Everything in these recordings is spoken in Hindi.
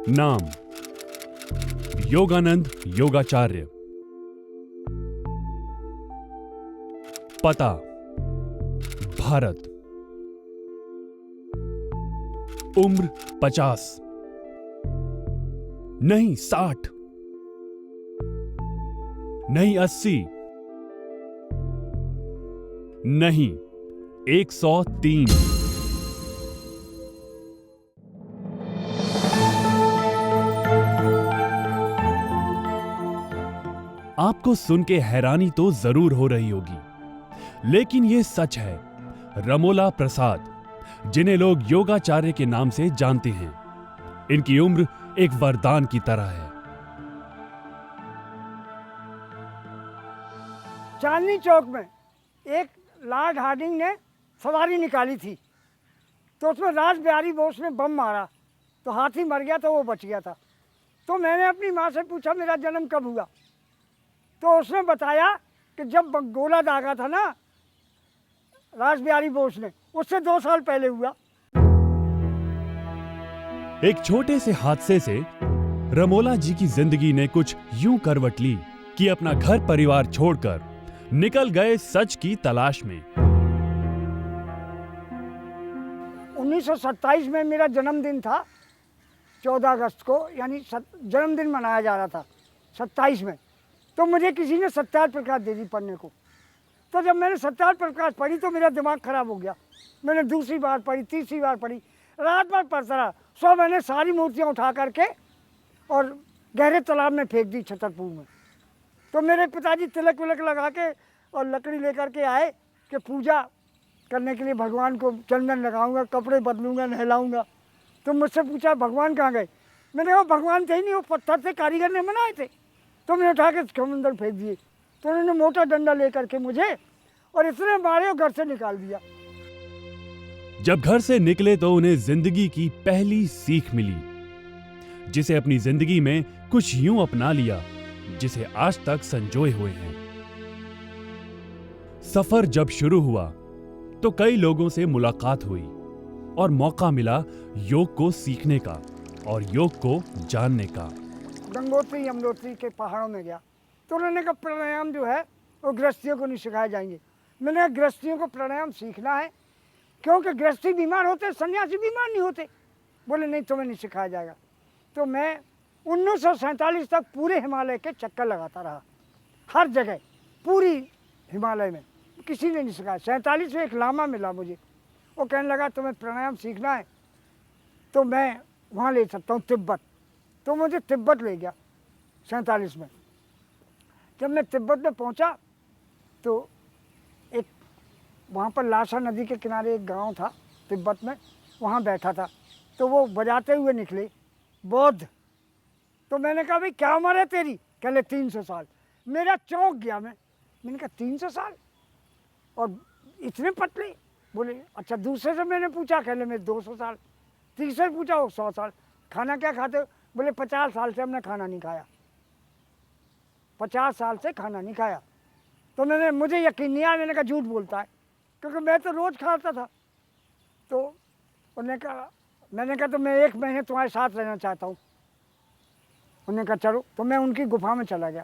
नाम योगानंद योगाचार्य। पता भारत। उम्र 50 नहीं 60 नहीं 80 नहीं 103। आपको सुन के हैरानी तो जरूर हो रही होगी, लेकिन यह सच है। रमोला प्रसाद, जिन्हें लोग योगाचार्य के नाम से जानते हैं, इनकी उम्र एक वरदान की तरह है। चांदनी चौक में एक लॉर्ड हार्डिंग ने सवारी निकाली थी, तो उसमें राज बिहारी बोस ने बम मारा तो हाथी मर गया, तो वो बच गया था। तो मैंने अपनी माँ से पूछा मेरा जन्म कब हुआ, तो उसने बताया कि जब गोला दागा था ना राज बिहारी बोस ने, उससे 2 साल पहले हुआ। एक छोटे से हादसे से रमोला जी की जिंदगी ने कुछ यूं करवट ली कि अपना घर परिवार छोड़कर निकल गए सच की तलाश में। 1927 में मेरा जन्मदिन था, 14 अगस्त को, यानी जन्मदिन मनाया जा रहा था 27 में। तो मुझे किसी ने सत्याग्रह प्रकाश दे दी पढ़ने को। तो जब मैंने सत्याग्रह प्रकाश पढ़ी तो मेरा दिमाग खराब हो गया। मैंने दूसरी बार पढ़ी, तीसरी बार पढ़ी, रात भर पढ़ता रहा। सो मैंने सारी मूर्तियाँ उठा करके और गहरे तालाब में फेंक दी छतरपुर में। तो मेरे पिताजी तिलक विलक लगा के और लकड़ी लेकर के आए कि पूजा करने के लिए भगवान को चंदन लगाऊंगा, कपड़े बदलूंगा, नहलाऊंगा। तो मुझसे पूछा भगवान कहाँ गए? मैंने कहा भगवान थे ही नहीं, वो पत्थर से कारीगर ने बनाए थे। तो मैंने उठा के समंदर फेंक दिए। तो उन्होंने मोटा डंडा लेकर के मुझे और इतने मारे और घर से निकाल दिया। जब घर से निकले तो उन्हें जिंदगी की पहली सीख मिली, जिसे अपनी जिंदगी में कुछ यूं अपना लिया जिसे आज तक संजोए हुए हैं। सफर जब शुरू हुआ तो कई लोगों से मुलाकात हुई और मौका मिला योग को सीखने का और योग को जानने का। गंगोत्री यमुनोत्री के पहाड़ों में गया तो उन्होंने कहा प्राणायाम जो है वो गृहस्थियों को नहीं सिखाए जाएंगे। मैंने कहा गृहस्थियों को प्राणायाम सीखना है, क्योंकि गृहस्थी बीमार होते, सन्यासी बीमार नहीं होते। बोले नहीं, तुम्हें नहीं सिखाया जाएगा। तो मैं 1947 तक पूरे हिमालय के चक्कर लगाता रहा, हर जगह पूरी हिमालय में, किसी ने नहीं सिखाया। 47 में एक लामा मिला मुझे, वो कहने लगा तुम्हें प्राणायाम सीखना है तो मैं वहाँ ले सकता हूँ, तिब्बत। तो मुझे तिब्बत ले गया 47 में। जब मैं तिब्बत में पहुंचा तो एक वहाँ पर लासा नदी के किनारे एक गांव था तिब्बत में, वहाँ बैठा था। तो वो बजाते हुए निकले बौद्ध। तो मैंने कहा भाई क्या उम्र है तेरी? कहले 300 साल। मेरा चौंक गया। मैंने कहा 300 साल और इतने पतले? बोले अच्छा। दूसरे से मैंने पूछा, कहले मैं 200 साल। तीसरे पूछा, वो 100 साल। खाना क्या खाते हो? बोले 50 साल से हमने खाना नहीं खाया, 50 साल से खाना नहीं खाया। तो मुझे यकीन नहीं आया। मैंने कहा झूठ बोलता है, क्योंकि मैं तो रोज़ खाता था। तो उन्होंने कहा, मैंने कहा तो मैं 1 महीने तुम्हारे साथ रहना चाहता हूँ। उन्होंने कहा चलो। तो मैं उनकी गुफा में चला गया।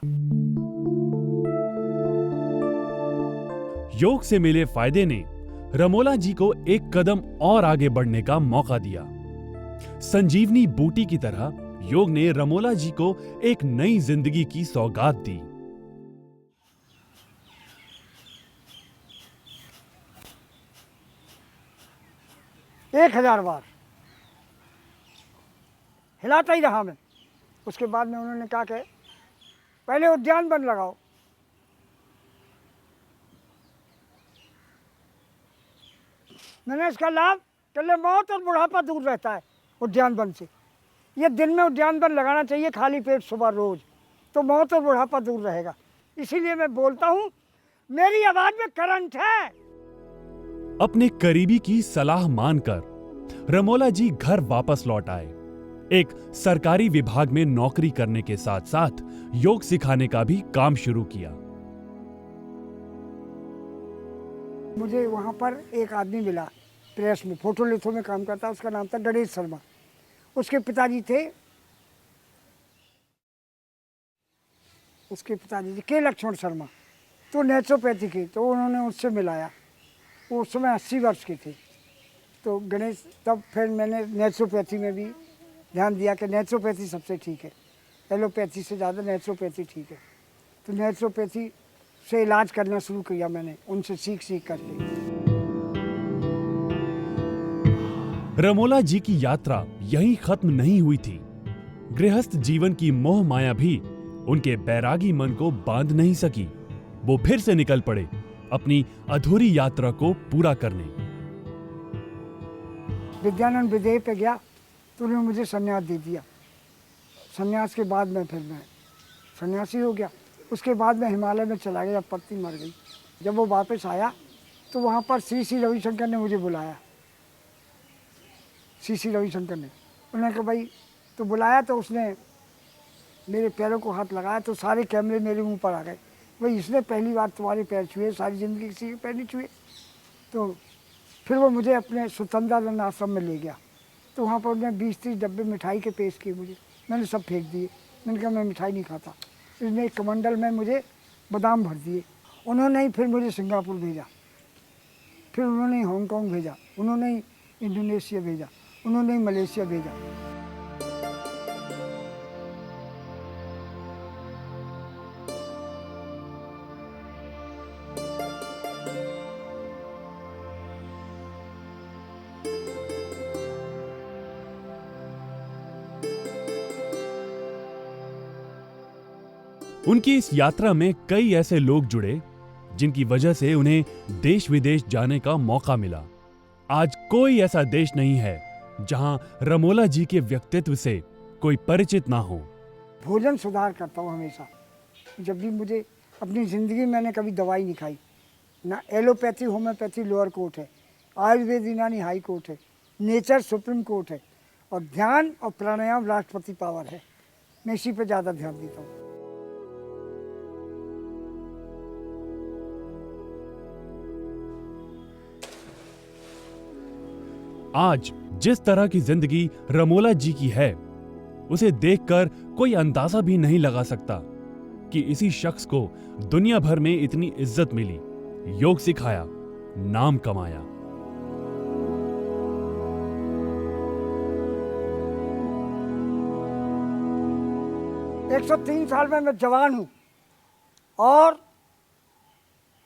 योग से मिले फायदे ने रमोला जी को एक कदम और आगे बढ़ने का मौका दिया। संजीवनी बूटी की तरह योग ने रमोला जी को एक नई जिंदगी की सौगात दी। एक 1000 बार हिलाता ही रहा मैं। उसके बाद में उन्होंने कहा कि पहले उद्यान वन लगाओ। मैंने इसका लाभ, कहले मौत और बुढ़ापा दूर रहता है उद्यान वन से। ये दिन में उद्यान वन लगाना चाहिए खाली पेट सुबह रोज, तो मौत और बुढ़ापा दूर रहेगा। इसीलिए मैं बोलता हूँ, मेरी आवाज में करंट है। अपने करीबी की सलाह मानकर रमोला जी घर वापस लौट आए। एक सरकारी विभाग में नौकरी करने के साथ साथ योग सिखाने का भी काम शुरू किया। मुझे वहाँ पर एक आदमी मिला प्रेस में, फोटो लिथो में काम करता, उसका नाम था गणेश शर्मा। उसके पिताजी थे उसके पिताजी जी के लक्ष्मण शर्मा, तो नेचुरोपैथी के, तो उन्होंने उससे मिलाया। वो उस समय 80 वर्ष के थे। तो गणेश, तब फिर मैंने नेचुरोपैथी में भी ध्यान दिया कि नेचुरोपैथी सबसे ठीक है, एलोपैथी से ज़्यादा नेचुरोपैथी ठीक है। तो नेचुरोपैथी से इलाज करना शुरू किया मैंने, उनसे सीख करके। रमोला जी की यात्रा यहीं खत्म नहीं हुई थी। गृहस्थ जीवन की मोह माया भी उनके बैरागी मन को बांध नहीं सकी। वो फिर से निकल पड़े अपनी अधूरी यात्रा को पूरा करने। विद्यानंद विदेह पे गया तो उन्होंने मुझे संन्यास दे दिया। संन्यास के बाद में फिर मैं सन्यासी हो गया। उसके बाद मैं हिमालय में चला गया, पत्नी मर गई। जब वो वापस आया तो वहाँ पर श्री रविशंकर ने मुझे बुलाया। श्री रविशंकर ने, उन्होंने कहा भाई, तो बुलाया तो उसने मेरे पैरों को हाथ लगाया तो सारे कैमरे मेरे मुंह पर आ गए। भाई, इसने पहली बार तुम्हारे पैर छुए, सारी ज़िंदगी किसी के पैर नहीं छुए। तो फिर वो मुझे अपने स्वतंत्रानंद आश्रम में ले गया। तो वहाँ पर उन्होंने 20-30 डब्बे मिठाई के पेश किए मुझे। मैंने सब फेंक दिए। मैंने कहा मैं मिठाई नहीं खाता। इसने एक कमंडल में मुझे बादाम भर दिए। उन्होंने ही फिर मुझे सिंगापुर भेजा, फिर उन्होंने ही हांगकांग भेजा, उन्होंने ही इंडोनेशिया भेजा, उन्होंने ही मलेशिया भेजा। उनकी इस यात्रा में कई ऐसे लोग जुड़े जिनकी वजह से उन्हें देश विदेश जाने का मौका मिला। आज कोई ऐसा देश नहीं है जहां रमोला जी के व्यक्तित्व से कोई परिचित ना हो। भोजन सुधार करता हूँ हमेशा। जब भी मुझे, अपनी ज़िंदगी में मैंने कभी दवाई नहीं खाई, ना एलोपैथी होम्योपैथी लोअर कोर्ट है, आयुर्वेद यूनानी हाई कोर्ट है, नेचर सुप्रीम कोर्ट है, और ध्यान और प्राणायाम राष्ट्रपति पावर है। मैं इसी पर ज़्यादा ध्यान देता हूँ। आज जिस तरह की जिंदगी रमोला जी की है, उसे देखकर कोई अंदाजा भी नहीं लगा सकता कि इसी शख्स को दुनिया भर में इतनी इज्जत मिली, योग सिखाया, नाम कमाया। एक 103 साल में मैं जवान हूँ और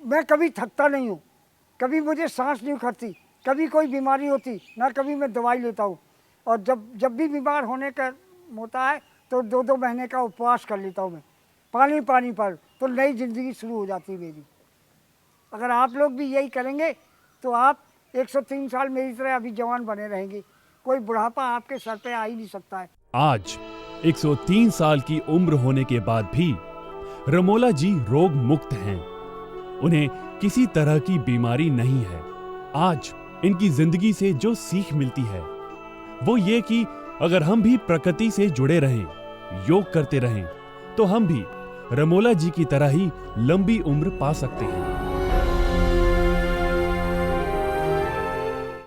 मैं कभी थकता नहीं हूँ, कभी मुझे सांस नहीं उखड़ती, कभी कोई बीमारी होती ना, कभी मैं दवाई लेता हूँ। और जब भी बीमार होने का होता है तो 2-2 महीने का उपवास कर लेता हूँ मैं, पानी पर, तो नई ज़िंदगी शुरू हो जाती है मेरी। अगर आप लोग भी यही करेंगे तो आप 103 साल मेरी तरह अभी जवान बने रहेंगे। कोई बुढ़ापा आपके सर पे आ ही नहीं सकता है। आज 103 साल की उम्र होने के बाद भी रमोला जी रोग मुक्त हैं। उन्हें किसी तरह की बीमारी नहीं है। आज इनकी जिंदगी से जो सीख मिलती है वो ये कि अगर हम भी प्रकृति से जुड़े रहें, योग करते रहें, तो हम भी रमोला जी की तरह ही लंबी उम्र पा सकते हैं।